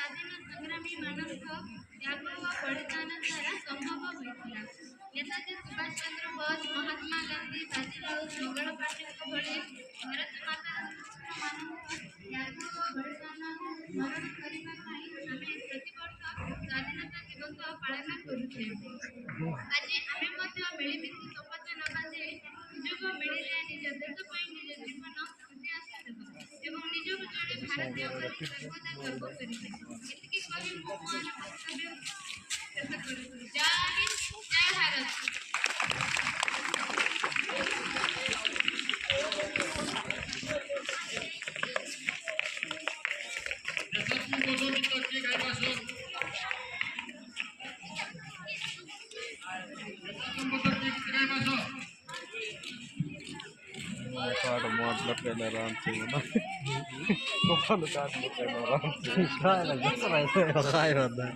ସ୍ୱାଧୀନ ସଂଗ୍ରାମୀ ମାନଙ୍କ ତ୍ୟାଗ ଓ ବଳିଦାନ ଦ୍ୱାରା ସମ୍ଭବ ହୋଇଥିଲା। ନେତାଜୀ ସୁଭାଷ ଚନ୍ଦ୍ର ବୋଷ, ମହାତ୍ମା ଗାନ୍ଧୀ, ବାଜି ରାଉତ, ମଙ୍ଗଳ ପାଣ୍ଡେଙ୍କ ଭଳି ଭାରତ ମାତାର ମାନଙ୍କୁ ତ୍ୟାଗ ଓ ବଳିଦାନକୁ ସ୍ମରଣ କରିବା ପାଇଁ ଆମେ ପ୍ରତିବର୍ଷ ସ୍ୱାଧୀନତା ଦିବସ ପାଳନ କରୁଛେ। ଆଜି ଆମେ ମଧ୍ୟ ମିଳିମିଶି ଶପଥ ନେବା ଯେ ସୁଯୋଗ ମିଳିଲେ ନିଜ ଦେଶ ପାଇଁ ନିଜ ଜୀବନ ହୃଦୟସ୍ଥ ଦେବା ଏବଂ ନିଜକୁ ଜଣେ ଭାରତୀୟ ବୋଲି ସର୍ବଦା ଗର୍ବ କରିବେ। ଏତିକି କହି ମୁଁ ମୋର ବକ୍ତବ୍ୟ ଶେଷ କରୁଛି। ଜୟ ହିନ୍ଦ, ଜୟ ଭାରତ। पाठ मतलब पहले आराम से ना कौन काट लेते हैं आराम से खाए ना जैसा रहता है खाए रहता है